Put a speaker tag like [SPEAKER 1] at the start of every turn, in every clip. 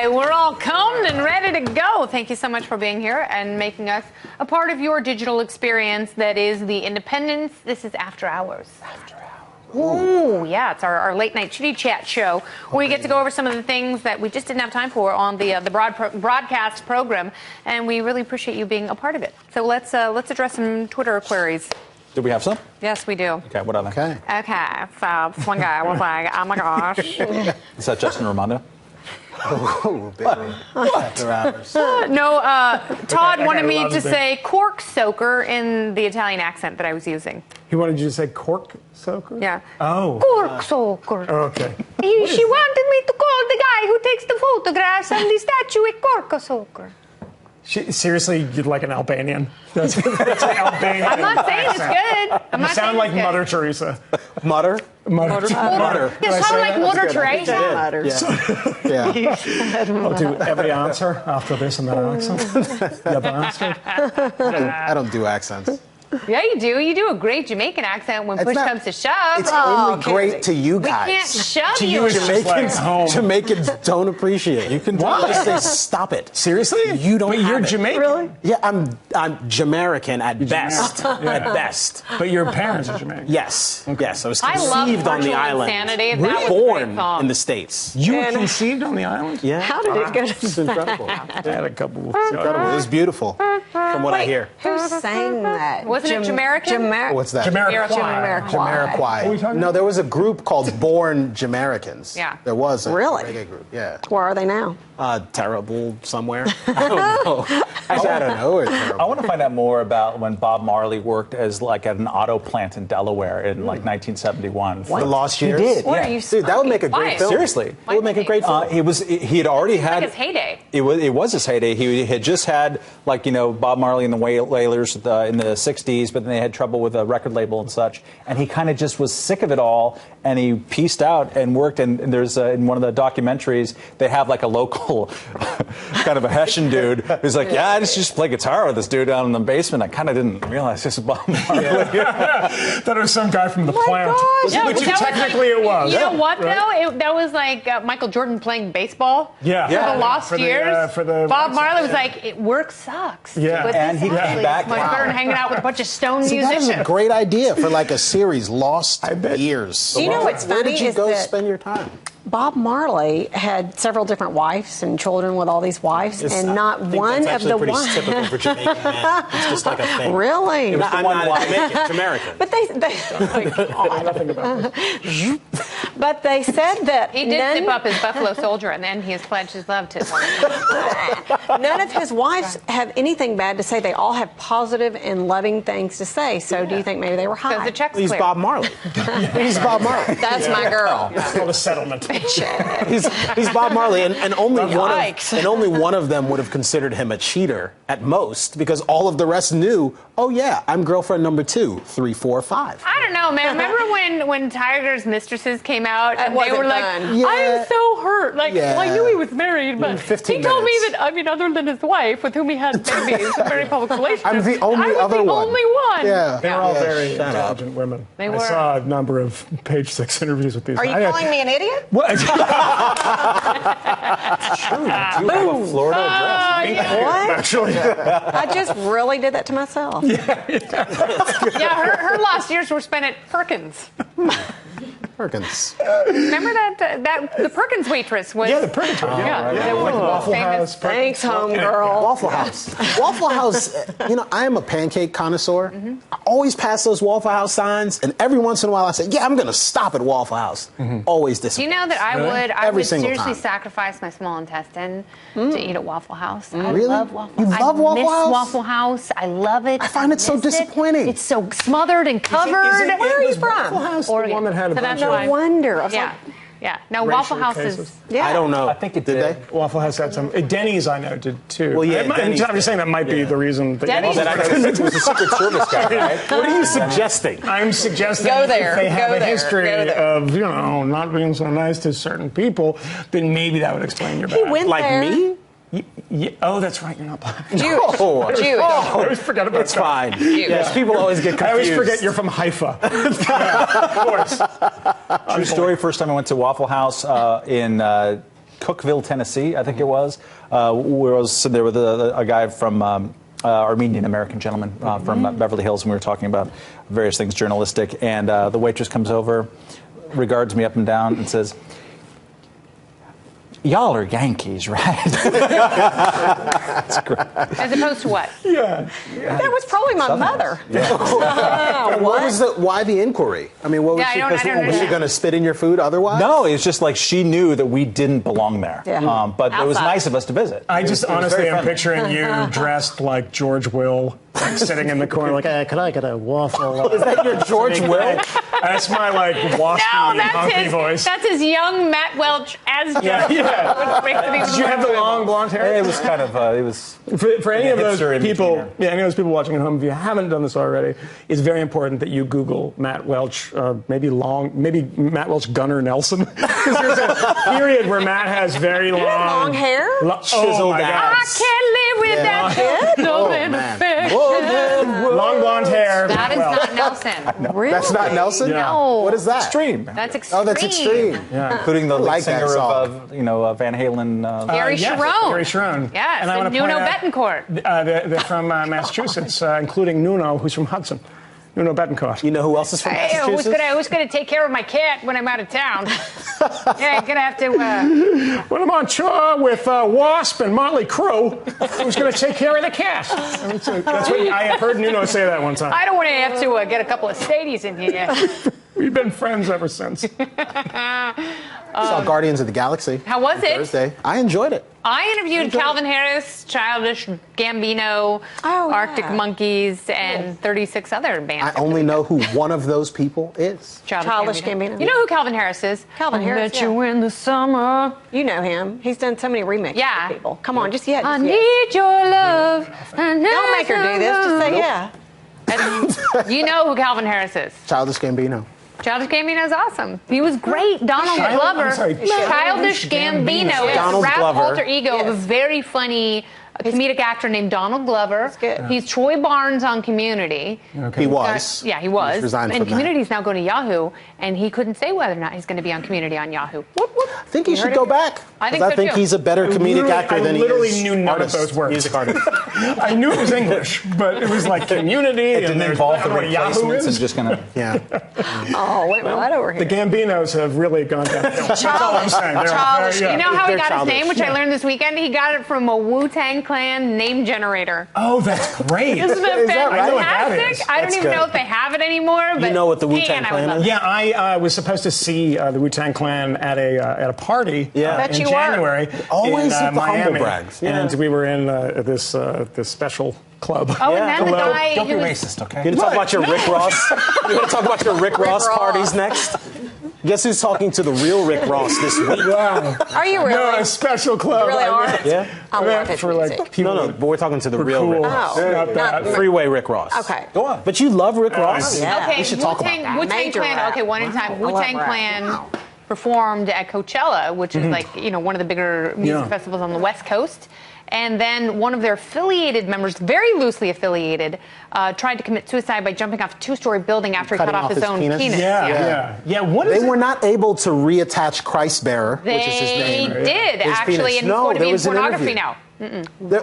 [SPEAKER 1] right, we're all combed and ready to go. Thank you so much for being here and making us a part of your digital experience that is the Independence. This is After Hours. After Hours. Ooh, yeah, it's our late night chitty chat show where we get to go over some of the things that we just didn't have time for on the broadcast program, and we really appreciate you being a part of it. So let's address some Twitter queries.
[SPEAKER 2] Do we have some?
[SPEAKER 1] Yes, we do.
[SPEAKER 2] Okay, what are they?
[SPEAKER 1] Okay, so one guy was like, oh my gosh.
[SPEAKER 2] Is that Justin Raimondo?
[SPEAKER 3] Oh, baby. After Hours.
[SPEAKER 1] No, Todd wanted me to say cork soaker in the Italian accent that I was using.
[SPEAKER 4] He wanted you to say cork soaker?
[SPEAKER 1] Yeah.
[SPEAKER 4] Oh.
[SPEAKER 1] Cork soaker.
[SPEAKER 4] Oh, okay.
[SPEAKER 1] She wanted me to call the guy who takes the photographs and the statue a cork soaker.
[SPEAKER 4] Seriously, you'd like an Albanian? That's an Albanian.
[SPEAKER 1] I'm not saying it's good. I'm
[SPEAKER 4] You
[SPEAKER 1] not
[SPEAKER 4] sound
[SPEAKER 1] saying
[SPEAKER 4] like
[SPEAKER 1] it's good.
[SPEAKER 4] Mother Teresa.
[SPEAKER 3] Mutter?
[SPEAKER 4] Mutter.
[SPEAKER 1] You sound like Mother Teresa.
[SPEAKER 3] Yeah.
[SPEAKER 4] I'll do every answer after this and that accent. The other answer.
[SPEAKER 3] I don't do accents.
[SPEAKER 1] Yeah, you do. You do a great Jamaican accent when push comes to shove.
[SPEAKER 3] It's only great to you
[SPEAKER 1] We
[SPEAKER 3] guys.
[SPEAKER 1] can't shove
[SPEAKER 4] To
[SPEAKER 1] you.
[SPEAKER 4] you, it's just like home.
[SPEAKER 3] Jamaicans don't appreciate. You can just say stop it.
[SPEAKER 4] Seriously?
[SPEAKER 3] You don't
[SPEAKER 4] But
[SPEAKER 3] have
[SPEAKER 4] you're
[SPEAKER 3] it.
[SPEAKER 4] Jamaican.
[SPEAKER 5] Really?
[SPEAKER 3] Yeah, I'm Jamaican at best. At best.
[SPEAKER 4] But your parents are Jamaican.
[SPEAKER 3] Yes. Yes. I was
[SPEAKER 1] I love
[SPEAKER 3] conceived on the
[SPEAKER 1] Virtual
[SPEAKER 3] island.
[SPEAKER 1] Insanity. That was a great
[SPEAKER 3] Born
[SPEAKER 1] song.
[SPEAKER 3] in the States.
[SPEAKER 4] You were conceived on the island?
[SPEAKER 3] Yeah.
[SPEAKER 5] How did it go to
[SPEAKER 3] It's incredible.
[SPEAKER 4] I had a couple.
[SPEAKER 3] Incredible. It was beautiful, from what I hear.
[SPEAKER 5] Who sang that?
[SPEAKER 1] Wasn't it Jamaican?
[SPEAKER 3] What's that?
[SPEAKER 4] Jamiroquai.
[SPEAKER 3] Jamiroquai. No, there was a group called Born Jamaicans.
[SPEAKER 1] Yeah.
[SPEAKER 3] There was a
[SPEAKER 5] Really?
[SPEAKER 3] reggae group. Yeah.
[SPEAKER 5] Where are they now?
[SPEAKER 3] Terrible somewhere. I don't know. Actually, I don't know. Where terrible.
[SPEAKER 2] I want to find out more about when Bob Marley worked as like at an auto plant in Delaware in like 1971.
[SPEAKER 3] The Lost Years.
[SPEAKER 2] He did.
[SPEAKER 1] What
[SPEAKER 2] yeah.
[SPEAKER 1] are you
[SPEAKER 3] Dude, that would make a
[SPEAKER 1] Why?
[SPEAKER 3] great film.
[SPEAKER 2] Seriously.
[SPEAKER 3] It would make a great film.
[SPEAKER 2] He had already had
[SPEAKER 1] Like his heyday.
[SPEAKER 2] It was his heyday. He had just had Bob Marley and the Wailers in the '60s, but then they had trouble with a record label and such. And he kind of just was sick of it all, and he pieced out and worked. And there's in one of the documentaries they have like a local kind of a Hessian dude who's like, I just play guitar with this dude down in the basement. I kind of didn't realize this was Bob Marley.
[SPEAKER 4] That was some guy from the plant.
[SPEAKER 1] Yeah,
[SPEAKER 4] Which
[SPEAKER 1] but that was
[SPEAKER 4] technically it was.
[SPEAKER 1] You know what,
[SPEAKER 4] Right?
[SPEAKER 1] though? That was like Michael Jordan playing baseball.
[SPEAKER 4] Yeah.
[SPEAKER 1] For
[SPEAKER 4] Yeah.
[SPEAKER 1] the Lost
[SPEAKER 4] For the,
[SPEAKER 1] Years.
[SPEAKER 4] for the
[SPEAKER 1] Bob
[SPEAKER 4] Red
[SPEAKER 1] Marley was
[SPEAKER 4] Sox,
[SPEAKER 1] like, work sucks.
[SPEAKER 4] Yeah.
[SPEAKER 1] But
[SPEAKER 2] And
[SPEAKER 1] this
[SPEAKER 2] he came
[SPEAKER 1] actually
[SPEAKER 2] back-
[SPEAKER 1] is much better than hanging out with a bunch of stone
[SPEAKER 3] See, that is
[SPEAKER 1] musicians.
[SPEAKER 3] a great idea for like a series, Lost Years.
[SPEAKER 5] You know what's
[SPEAKER 3] Where
[SPEAKER 5] funny
[SPEAKER 3] did you
[SPEAKER 5] is
[SPEAKER 3] go
[SPEAKER 5] that-
[SPEAKER 3] spend your time?
[SPEAKER 5] Bob Marley had several different wives and children with all these wives, and not one of the wives.
[SPEAKER 3] typical for Jamaican men. It's just like a thing.
[SPEAKER 5] Really?
[SPEAKER 3] I'm not Jamaican. It's American.
[SPEAKER 5] But they
[SPEAKER 4] Nothing about this.
[SPEAKER 5] but they said that
[SPEAKER 1] He did zip up his Buffalo Soldier, and then he has pledged his love to
[SPEAKER 5] none of his wives have anything bad to say. They all have positive and loving things to say. So do you think maybe they were
[SPEAKER 1] because
[SPEAKER 5] high?
[SPEAKER 1] the check's
[SPEAKER 3] He's
[SPEAKER 1] clear.
[SPEAKER 3] Bob Marley. He's Bob Marley.
[SPEAKER 5] That's my girl.
[SPEAKER 4] It's called a settlement.
[SPEAKER 3] He's Bob Marley, and only
[SPEAKER 5] Yikes.
[SPEAKER 3] only one of them would have considered him a cheater at most, because all of the rest knew. Oh yeah, I'm girlfriend number 2, 3, 4, 5.
[SPEAKER 1] I don't know, man. Remember when Tiger's Mistresses came out and they
[SPEAKER 5] wasn't
[SPEAKER 1] were like,
[SPEAKER 5] fun.
[SPEAKER 3] Yeah.
[SPEAKER 1] I am so hurt. Like,
[SPEAKER 3] Yeah.
[SPEAKER 1] well, I knew he was married, but
[SPEAKER 3] 15
[SPEAKER 1] he told me
[SPEAKER 3] minutes.
[SPEAKER 1] that, other than his wife, with whom he had babies, a very public relationship,
[SPEAKER 3] I'm the only
[SPEAKER 1] I was
[SPEAKER 3] other
[SPEAKER 1] the
[SPEAKER 3] one.
[SPEAKER 1] only one.
[SPEAKER 3] Yeah.
[SPEAKER 4] They were all
[SPEAKER 3] Yeah,
[SPEAKER 4] very
[SPEAKER 3] shut up.
[SPEAKER 4] intelligent women.
[SPEAKER 1] They
[SPEAKER 4] I
[SPEAKER 1] were.
[SPEAKER 4] saw a number of Page 6 interviews with these.
[SPEAKER 5] Are you calling me an idiot?
[SPEAKER 4] What?
[SPEAKER 2] You have a Florida address.
[SPEAKER 5] What?
[SPEAKER 4] Actually,
[SPEAKER 5] I just really did that to myself.
[SPEAKER 1] Yeah, her last years were spent at Perkins.
[SPEAKER 3] Perkins.
[SPEAKER 1] Remember that the Perkins waitress was.
[SPEAKER 4] yeah, the Purgatory.
[SPEAKER 1] Yeah,
[SPEAKER 4] yeah.
[SPEAKER 1] that was
[SPEAKER 4] Waffle
[SPEAKER 1] famous.
[SPEAKER 4] House.
[SPEAKER 5] Thanks, homegirl.
[SPEAKER 3] Waffle House. Waffle House, I am a pancake connoisseur. I always pass those Waffle House signs, and every once in a while I say, yeah, I'm going to stop at Waffle House. Always
[SPEAKER 1] Do you
[SPEAKER 3] disappointed.
[SPEAKER 1] know that I
[SPEAKER 3] Every
[SPEAKER 1] would
[SPEAKER 3] single
[SPEAKER 1] seriously
[SPEAKER 3] time.
[SPEAKER 1] sacrifice my small intestine to eat at Waffle House. I
[SPEAKER 3] Really?
[SPEAKER 1] love Waffle
[SPEAKER 3] You
[SPEAKER 1] House.
[SPEAKER 3] love
[SPEAKER 1] I
[SPEAKER 3] Waffle
[SPEAKER 1] miss
[SPEAKER 3] House?
[SPEAKER 1] Waffle House. I love it.
[SPEAKER 3] I find it so
[SPEAKER 1] miss
[SPEAKER 3] disappointing.
[SPEAKER 1] It's so smothered and covered.
[SPEAKER 5] Where are you
[SPEAKER 4] Was
[SPEAKER 5] from?
[SPEAKER 4] Waffle House the
[SPEAKER 1] Oregon.
[SPEAKER 4] one that had a
[SPEAKER 1] So
[SPEAKER 4] bunch
[SPEAKER 1] that's
[SPEAKER 4] of
[SPEAKER 1] why.
[SPEAKER 5] No wonder. I was
[SPEAKER 1] Yeah.
[SPEAKER 5] like,
[SPEAKER 1] Yeah. No,
[SPEAKER 4] racial
[SPEAKER 1] Waffle House
[SPEAKER 4] cases?
[SPEAKER 1] is.
[SPEAKER 5] yeah.
[SPEAKER 3] I don't know.
[SPEAKER 2] I think it
[SPEAKER 3] did.
[SPEAKER 2] did.
[SPEAKER 3] They?
[SPEAKER 4] Waffle House had some. Denny's, I know, did too.
[SPEAKER 3] Well, yeah,
[SPEAKER 4] I'm
[SPEAKER 3] Denny's
[SPEAKER 4] just saying that might be the reason. That
[SPEAKER 1] Denny's-
[SPEAKER 2] That actually was a Secret Service guy, right?
[SPEAKER 3] What are you suggesting?
[SPEAKER 4] I'm suggesting
[SPEAKER 5] Go
[SPEAKER 4] if
[SPEAKER 5] there,
[SPEAKER 4] they have
[SPEAKER 5] go
[SPEAKER 4] a
[SPEAKER 5] there,
[SPEAKER 4] history
[SPEAKER 5] go there.
[SPEAKER 4] of, not being so nice to certain people, then maybe that would explain your
[SPEAKER 5] He
[SPEAKER 4] bad.
[SPEAKER 5] went
[SPEAKER 3] Like
[SPEAKER 5] there.
[SPEAKER 3] me?
[SPEAKER 4] Oh, that's right. You're not black.
[SPEAKER 5] Jewish.
[SPEAKER 3] Oh,
[SPEAKER 5] Jewish.
[SPEAKER 4] I always forget about
[SPEAKER 3] It's
[SPEAKER 4] that.
[SPEAKER 3] fine. Yes, people always get
[SPEAKER 4] I always
[SPEAKER 3] confused.
[SPEAKER 4] forget you're from Haifa. Yeah, of course.
[SPEAKER 2] True story. First time I went to Waffle House in Cookeville, Tennessee, I think it was, where I was sitting there with a guy from Armenian American gentleman from Beverly Hills, and we were talking about various things journalistic. And the waitress comes over, regards me up and down, and says, "Y'all are Yankees, right?" That's great.
[SPEAKER 1] As opposed to what?
[SPEAKER 5] That was probably my mother.
[SPEAKER 3] Why the inquiry? I mean, what was
[SPEAKER 1] Yeah,
[SPEAKER 3] she?
[SPEAKER 1] I don't
[SPEAKER 3] Was she
[SPEAKER 1] understand.
[SPEAKER 3] going to spit in your food otherwise?
[SPEAKER 2] No, it's just like she knew that we didn't belong there.
[SPEAKER 5] Yeah.
[SPEAKER 2] But it was
[SPEAKER 1] Outside.
[SPEAKER 2] nice of us to visit.
[SPEAKER 4] I
[SPEAKER 2] It
[SPEAKER 4] just
[SPEAKER 2] was
[SPEAKER 4] honestly
[SPEAKER 2] very
[SPEAKER 4] am
[SPEAKER 2] friendly.
[SPEAKER 4] picturing you dressed like George Will, like sitting in the corner, like, "Hey, could I get a waffle?"
[SPEAKER 3] Is that your George Will?
[SPEAKER 4] That's my like waspy,
[SPEAKER 1] No, that's
[SPEAKER 4] hunky
[SPEAKER 1] his.
[SPEAKER 4] voice.
[SPEAKER 1] That's his young Matt Welch as George.
[SPEAKER 4] yeah.
[SPEAKER 1] Which makes it even
[SPEAKER 4] Did you have the
[SPEAKER 1] more
[SPEAKER 4] long blonde hair?
[SPEAKER 2] It was kind of, it was...
[SPEAKER 4] For any of those
[SPEAKER 2] hipster in
[SPEAKER 4] people,
[SPEAKER 2] between
[SPEAKER 4] any of those people watching at home, if you haven't done this already, it's very important that you Google Matt Welch, maybe Matt Welch Gunnar Nelson, because there's a period where Matt has very long,
[SPEAKER 5] long hair?
[SPEAKER 4] Oh
[SPEAKER 3] Chiseled
[SPEAKER 4] my
[SPEAKER 3] out.
[SPEAKER 4] God!
[SPEAKER 1] I can't live without you. No affection.
[SPEAKER 4] Long blonde hair.
[SPEAKER 1] That is
[SPEAKER 4] Well,
[SPEAKER 1] not Nelson.
[SPEAKER 5] Really?
[SPEAKER 3] That's not Nelson?
[SPEAKER 4] Yeah.
[SPEAKER 1] No.
[SPEAKER 3] What is that?
[SPEAKER 2] Extreme.
[SPEAKER 1] That's extreme.
[SPEAKER 3] Oh, that's extreme.
[SPEAKER 2] Including the lead
[SPEAKER 3] like that
[SPEAKER 2] singer
[SPEAKER 3] song.
[SPEAKER 2] of Van Halen.
[SPEAKER 1] Gary
[SPEAKER 4] yes,
[SPEAKER 1] Sharon.
[SPEAKER 4] Gary Sharon.
[SPEAKER 1] Yes,
[SPEAKER 4] And I
[SPEAKER 1] and
[SPEAKER 4] wanna
[SPEAKER 1] Nuno
[SPEAKER 4] point out,
[SPEAKER 1] Betancourt.
[SPEAKER 4] They're from Massachusetts, including Nuno, who's from Hudson. Nuno Betancourt.
[SPEAKER 3] You know who else is from
[SPEAKER 1] Hey,
[SPEAKER 3] Massachusetts?
[SPEAKER 1] who's gonna take care of my cat when I'm out of town? Yeah, gonna have to.
[SPEAKER 4] When I'm on tour with Wasp and Motley Crue, who's going to take care of the cat? That's what I have heard Nuno say that one time.
[SPEAKER 1] I don't want to have to get a couple of stadies in here.
[SPEAKER 4] We've been friends ever since.
[SPEAKER 3] Saw Guardians of the Galaxy.
[SPEAKER 1] How was it?
[SPEAKER 3] Thursday. I enjoyed it.
[SPEAKER 1] I interviewed Calvin Harris, Childish Gambino,
[SPEAKER 5] Oh, yeah.
[SPEAKER 1] Arctic Monkeys, and 36 other bands.
[SPEAKER 3] I only know who one of those people is.
[SPEAKER 5] Childish Gambino.
[SPEAKER 1] You know who Calvin Harris is?
[SPEAKER 5] Calvin Harris,
[SPEAKER 1] Met you in the summer.
[SPEAKER 5] You know him. He's done so many remixes
[SPEAKER 1] Yeah.
[SPEAKER 5] for people. Come on, just yes.
[SPEAKER 1] I
[SPEAKER 5] yes.
[SPEAKER 1] need your love.
[SPEAKER 5] Don't make her do this. Just say yeah.
[SPEAKER 1] And you know who Calvin Harris is.
[SPEAKER 3] Childish Gambino.
[SPEAKER 1] Childish Gambino is awesome. He was great. Donald Glover.
[SPEAKER 4] I'm sorry,
[SPEAKER 1] Childish Gambino is
[SPEAKER 3] Donald
[SPEAKER 1] a rap
[SPEAKER 3] Glover.
[SPEAKER 1] alter ego of a
[SPEAKER 5] Yes.
[SPEAKER 1] very funny comedic actor named Donald Glover.
[SPEAKER 5] good.
[SPEAKER 1] He's Troy Barnes on Community.
[SPEAKER 3] He was.
[SPEAKER 1] Yeah, he was.
[SPEAKER 3] He's resigned
[SPEAKER 1] and
[SPEAKER 3] from that.
[SPEAKER 1] Community's now going to Yahoo, and he couldn't say whether or not he's going to be on Community on Yahoo. Whoop, whoop.
[SPEAKER 3] I think he should
[SPEAKER 1] heard
[SPEAKER 3] go
[SPEAKER 1] it?
[SPEAKER 3] back.
[SPEAKER 1] I think
[SPEAKER 3] 'Cause
[SPEAKER 1] so,
[SPEAKER 3] I think
[SPEAKER 1] too.
[SPEAKER 3] he's a better comedic actor than he is
[SPEAKER 4] I literally knew none
[SPEAKER 3] artist,
[SPEAKER 4] of those words.
[SPEAKER 3] music artist.
[SPEAKER 4] I knew it was English, but it was like Community.
[SPEAKER 2] It
[SPEAKER 4] and
[SPEAKER 2] didn't
[SPEAKER 4] there's
[SPEAKER 2] involve the
[SPEAKER 4] what Yahoo
[SPEAKER 2] replacements and
[SPEAKER 4] is.
[SPEAKER 2] just kind of...
[SPEAKER 3] Yeah.
[SPEAKER 5] Oh, wait, right over here.
[SPEAKER 4] The Gambinos have really gone down. That's all I'm saying. They're
[SPEAKER 5] Childish.
[SPEAKER 4] very,
[SPEAKER 1] You know how he
[SPEAKER 3] They're
[SPEAKER 1] got
[SPEAKER 3] childish.
[SPEAKER 1] his name, which I learned this weekend? He got it from a Wu-Tang Clan name generator.
[SPEAKER 4] Oh, that's great.
[SPEAKER 1] Isn't that
[SPEAKER 3] Is that right?
[SPEAKER 4] I know what that
[SPEAKER 1] fantastic?
[SPEAKER 4] is.
[SPEAKER 1] I don't
[SPEAKER 3] That's
[SPEAKER 1] even
[SPEAKER 3] good.
[SPEAKER 1] know if they have it anymore. But
[SPEAKER 3] know what the Wu-Tang
[SPEAKER 1] man, I
[SPEAKER 3] Clan
[SPEAKER 1] would love
[SPEAKER 3] is?
[SPEAKER 1] it.
[SPEAKER 4] Yeah, I was supposed to see the Wu-Tang Clan at a party
[SPEAKER 3] Yeah. Bet
[SPEAKER 4] in
[SPEAKER 5] you were.
[SPEAKER 4] January.
[SPEAKER 3] Always
[SPEAKER 4] in,
[SPEAKER 3] at the humble
[SPEAKER 4] Miami.
[SPEAKER 3] brags. Yeah.
[SPEAKER 4] And we were in this special club.
[SPEAKER 1] Oh, and then the
[SPEAKER 4] Hello.
[SPEAKER 1] guy
[SPEAKER 2] Don't be
[SPEAKER 1] who was
[SPEAKER 2] racist, okay?
[SPEAKER 3] You going to talk about your Rick Ross? You going to talk about your Rick Ross
[SPEAKER 5] Ross.
[SPEAKER 3] parties next? Guess who's talking to the real Rick Ross this week?
[SPEAKER 4] Wow.
[SPEAKER 5] Are you
[SPEAKER 4] No,
[SPEAKER 5] really?
[SPEAKER 4] a special club.
[SPEAKER 5] You really
[SPEAKER 4] I
[SPEAKER 5] are?
[SPEAKER 4] meant-
[SPEAKER 3] Yeah.
[SPEAKER 5] I
[SPEAKER 4] meant
[SPEAKER 5] love his
[SPEAKER 4] for like
[SPEAKER 5] music.
[SPEAKER 4] people
[SPEAKER 3] No,
[SPEAKER 4] that
[SPEAKER 3] but we're talking to the
[SPEAKER 4] were
[SPEAKER 3] real
[SPEAKER 4] cool.
[SPEAKER 3] Rick
[SPEAKER 5] Oh.
[SPEAKER 3] Ross.
[SPEAKER 4] Not that.
[SPEAKER 3] Freeway Rick Ross.
[SPEAKER 5] Okay.
[SPEAKER 2] Go on.
[SPEAKER 3] But you love Rick Ross.
[SPEAKER 5] Yeah.
[SPEAKER 1] Okay,
[SPEAKER 3] We should talk about
[SPEAKER 1] Wu-Tang,
[SPEAKER 3] that.
[SPEAKER 1] Wu-Tang
[SPEAKER 5] Major
[SPEAKER 1] Clan.
[SPEAKER 5] rap.
[SPEAKER 1] Okay, one at a time.
[SPEAKER 5] I love
[SPEAKER 1] Wu-Tang
[SPEAKER 5] rap.
[SPEAKER 1] Clan performed at Coachella, which is like one of the bigger music
[SPEAKER 4] Yeah.
[SPEAKER 1] festivals on the West Coast. And then one of their affiliated members, very loosely affiliated, tried to commit suicide by jumping off a two-story building after he
[SPEAKER 3] Cutting
[SPEAKER 1] cut off
[SPEAKER 3] off
[SPEAKER 1] his
[SPEAKER 3] his
[SPEAKER 1] own
[SPEAKER 3] penis?
[SPEAKER 1] penis.
[SPEAKER 4] Yeah. What is
[SPEAKER 3] They
[SPEAKER 4] it?
[SPEAKER 3] were not able to reattach Christ Bearer, which is his
[SPEAKER 1] They
[SPEAKER 3] name.
[SPEAKER 1] did,
[SPEAKER 3] His
[SPEAKER 1] actually,
[SPEAKER 3] penis.
[SPEAKER 1] and he's
[SPEAKER 3] No,
[SPEAKER 1] going to
[SPEAKER 3] there
[SPEAKER 1] be in
[SPEAKER 3] was an
[SPEAKER 1] pornography
[SPEAKER 3] interview.
[SPEAKER 1] now.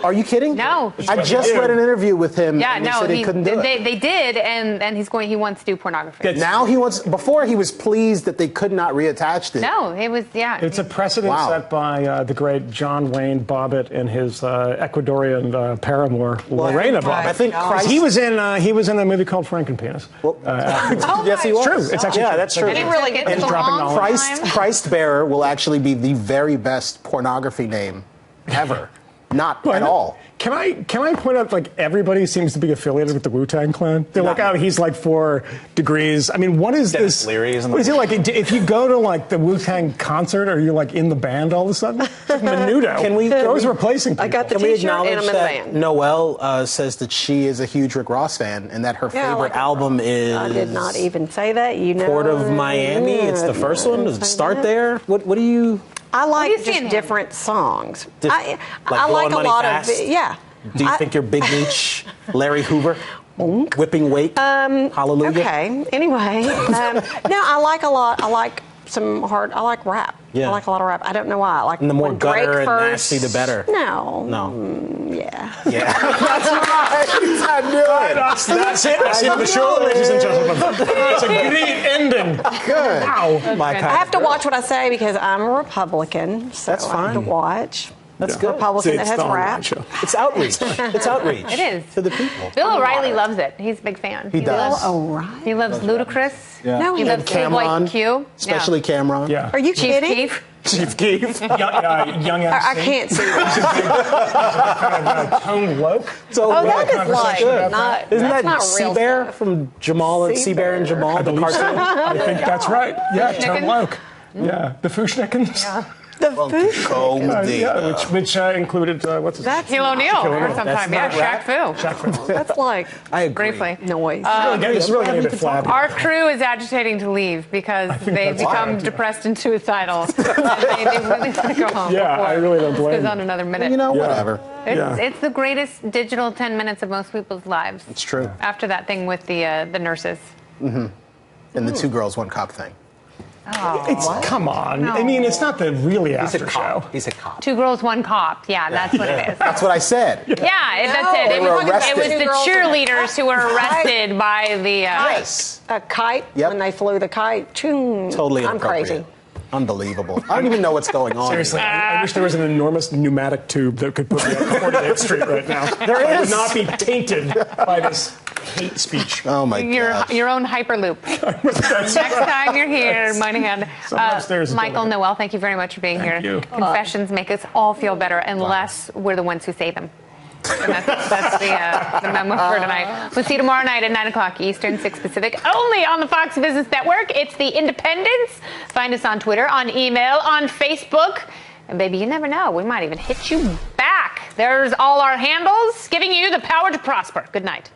[SPEAKER 3] Are you kidding?
[SPEAKER 1] No.
[SPEAKER 3] I just read an interview with him.
[SPEAKER 1] Yeah,
[SPEAKER 3] and they
[SPEAKER 1] no,
[SPEAKER 3] said he couldn't do it.
[SPEAKER 1] they did, and he wants to do pornography.
[SPEAKER 4] That's-
[SPEAKER 3] Now he wants. Before he was pleased that they could not reattach it.
[SPEAKER 1] No, it was, yeah.
[SPEAKER 4] It's a precedent
[SPEAKER 3] Wow.
[SPEAKER 4] set by the great John Wayne Bobbitt and his Ecuadorian paramour Lorena Bobbitt.
[SPEAKER 3] I think Christ.
[SPEAKER 4] He was in a movie called Frankenpenis.
[SPEAKER 1] Oh
[SPEAKER 3] yes, he
[SPEAKER 1] my
[SPEAKER 3] was.
[SPEAKER 4] True, it's actually
[SPEAKER 3] yeah,
[SPEAKER 4] true.
[SPEAKER 3] that's true.
[SPEAKER 1] And he
[SPEAKER 5] really
[SPEAKER 1] really
[SPEAKER 5] gets
[SPEAKER 1] gets
[SPEAKER 5] the
[SPEAKER 1] a
[SPEAKER 4] dropping
[SPEAKER 1] long
[SPEAKER 4] knowledge.
[SPEAKER 1] time.
[SPEAKER 3] Christ Bearer will actually be the very best pornography name ever. Not at all.
[SPEAKER 4] Can I point out, like, everybody seems to be affiliated with the Wu-Tang Clan? They're like, oh, he's like 4 degrees. I mean, what is
[SPEAKER 2] Dennis
[SPEAKER 4] this?
[SPEAKER 2] Leary is in the-
[SPEAKER 4] What is it like? If you go to like the Wu-Tang concert, are you like in the band all of a sudden? It's like Menudo. They're always replacing people.
[SPEAKER 5] I got the
[SPEAKER 3] Can we
[SPEAKER 5] T-shirt and
[SPEAKER 3] acknowledge
[SPEAKER 5] I'm in the
[SPEAKER 3] that
[SPEAKER 5] band.
[SPEAKER 3] Noelle says that she is a huge Rick Ross fan and that her
[SPEAKER 5] Yeah, I
[SPEAKER 3] favorite
[SPEAKER 5] like Rick
[SPEAKER 3] album
[SPEAKER 5] Ross.
[SPEAKER 3] is
[SPEAKER 5] I did not even say that. You know.
[SPEAKER 3] Port of Miami. It's the first one. Does it start there? What do you?
[SPEAKER 5] I
[SPEAKER 1] do
[SPEAKER 5] like
[SPEAKER 1] you see in
[SPEAKER 5] just
[SPEAKER 1] him?
[SPEAKER 5] different songs.
[SPEAKER 3] Just,
[SPEAKER 5] I
[SPEAKER 3] like
[SPEAKER 5] like a
[SPEAKER 3] Blowing Money
[SPEAKER 5] lot
[SPEAKER 3] Fast?
[SPEAKER 5] of yeah.
[SPEAKER 3] Do you think you're Big Meech, Larry Hoover, Whipping Wake, Hallelujah?
[SPEAKER 5] Okay. Anyway, no, I like a lot. I like some hard. I like rap.
[SPEAKER 3] Yeah.
[SPEAKER 5] I like a lot of rap. I don't know why. I like
[SPEAKER 3] And the more
[SPEAKER 5] when Drake
[SPEAKER 3] gutter and
[SPEAKER 5] first,
[SPEAKER 3] nasty, the better.
[SPEAKER 5] No.
[SPEAKER 3] Yeah.
[SPEAKER 5] Yeah.
[SPEAKER 3] That's right. I knew it.
[SPEAKER 4] That's it. That's it. The show, ladies and gentlemen. It's a great ending.
[SPEAKER 3] Good.
[SPEAKER 4] Wow.
[SPEAKER 2] My
[SPEAKER 5] I
[SPEAKER 2] kind
[SPEAKER 5] have
[SPEAKER 2] of
[SPEAKER 5] to
[SPEAKER 2] girl.
[SPEAKER 5] watch what I say because I'm a Republican. So
[SPEAKER 3] That's
[SPEAKER 5] I have to
[SPEAKER 3] fine.
[SPEAKER 5] watch.
[SPEAKER 3] That's
[SPEAKER 5] a
[SPEAKER 3] good.
[SPEAKER 5] Republican that
[SPEAKER 4] It's
[SPEAKER 5] has
[SPEAKER 4] the online
[SPEAKER 5] rap.
[SPEAKER 4] show.
[SPEAKER 3] It's outreach. It's outreach.
[SPEAKER 1] It is.
[SPEAKER 3] To the people.
[SPEAKER 1] Bill O'Reilly loves it. He's a big fan.
[SPEAKER 3] He does.
[SPEAKER 5] Bill O'Reilly.
[SPEAKER 1] He loves Ludacris.
[SPEAKER 2] Yeah.
[SPEAKER 5] No,
[SPEAKER 1] He
[SPEAKER 5] he
[SPEAKER 1] loves
[SPEAKER 3] Cameron.
[SPEAKER 1] Playboy Q.
[SPEAKER 3] Especially Cameron.
[SPEAKER 4] Yeah.
[SPEAKER 5] Are you
[SPEAKER 1] Chief
[SPEAKER 5] kidding?
[SPEAKER 1] Keef.
[SPEAKER 3] Chief Keef.
[SPEAKER 4] Young MC.
[SPEAKER 5] I can't see that.
[SPEAKER 4] Kind of tone woke.
[SPEAKER 3] So
[SPEAKER 5] Oh, that is
[SPEAKER 4] conversation
[SPEAKER 5] like
[SPEAKER 4] about
[SPEAKER 5] not.
[SPEAKER 3] Isn't
[SPEAKER 5] that's
[SPEAKER 3] that
[SPEAKER 5] not real
[SPEAKER 3] Seabear
[SPEAKER 5] stuff.
[SPEAKER 3] from Jamal and Seabear and Jamal, the
[SPEAKER 4] believe so.
[SPEAKER 3] cartoon?
[SPEAKER 4] I think that's right. Yeah, tone
[SPEAKER 1] Schnickens?
[SPEAKER 4] woke. Yeah, the Fushnickens.
[SPEAKER 5] The food.
[SPEAKER 4] Which included what's his
[SPEAKER 5] That's
[SPEAKER 1] Shaquille O'Neal for
[SPEAKER 4] O'Neal.
[SPEAKER 1] some
[SPEAKER 3] That's
[SPEAKER 1] time. Yeah,
[SPEAKER 3] not
[SPEAKER 1] Shaq Fu.
[SPEAKER 5] That's like
[SPEAKER 3] I agree.
[SPEAKER 1] Briefly.
[SPEAKER 5] noise.
[SPEAKER 4] It's really getting a bit flabby.
[SPEAKER 1] Our crew is agitating to leave because they've
[SPEAKER 4] that's
[SPEAKER 1] become
[SPEAKER 4] why.
[SPEAKER 1] depressed and suicidal. And they really want to go home.
[SPEAKER 4] Yeah, I really don't blame
[SPEAKER 1] This goes
[SPEAKER 4] them.
[SPEAKER 1] on another minute.
[SPEAKER 3] You know,
[SPEAKER 4] Yeah.
[SPEAKER 3] whatever.
[SPEAKER 4] Yeah.
[SPEAKER 1] It's the greatest digital 10 minutes of most people's lives.
[SPEAKER 3] It's true.
[SPEAKER 1] After that thing with the nurses.
[SPEAKER 3] And the 2 girls, 1 cop thing.
[SPEAKER 4] Come on. I mean, it's not the really
[SPEAKER 2] He's a
[SPEAKER 4] after show.
[SPEAKER 2] cop. He's a cop.
[SPEAKER 1] 2 girls, 1 cop. Yeah, that's what it is.
[SPEAKER 3] That's what I said.
[SPEAKER 1] Yeah, that's it.
[SPEAKER 3] They were
[SPEAKER 1] It
[SPEAKER 3] arrested.
[SPEAKER 1] was the
[SPEAKER 5] 2 girls and a
[SPEAKER 1] cheerleaders who were arrested by the.
[SPEAKER 3] Yes.
[SPEAKER 5] A kite
[SPEAKER 3] Yep.
[SPEAKER 5] when they flew the kite. Choom.
[SPEAKER 3] Totally
[SPEAKER 5] I'm
[SPEAKER 3] inappropriate.
[SPEAKER 5] crazy.
[SPEAKER 3] Unbelievable. I don't even know what's going on.
[SPEAKER 4] Seriously, I wish there was an enormous pneumatic tube that could put me on 48th Street right now.
[SPEAKER 3] There
[SPEAKER 4] I would
[SPEAKER 3] is.
[SPEAKER 4] not be tainted by this hate speech.
[SPEAKER 3] Oh my
[SPEAKER 1] Your
[SPEAKER 3] god.
[SPEAKER 1] own Hyperloop. Next time you're here, Moynihan.
[SPEAKER 4] Someone upstairs is
[SPEAKER 1] Michael
[SPEAKER 4] doing it.
[SPEAKER 1] Noel, thank you very much for being here.
[SPEAKER 4] you.
[SPEAKER 1] Confessions make us all feel better unless we're the ones who say them. And that's the memo for tonight. We'll see you tomorrow night at 9 o'clock Eastern, 6 Pacific, only on the Fox Business Network. It's The Independence. Find us on Twitter, on email, on Facebook. And baby, you never know. We might even hit you back. There's all our handles, giving you the power to prosper. Good night.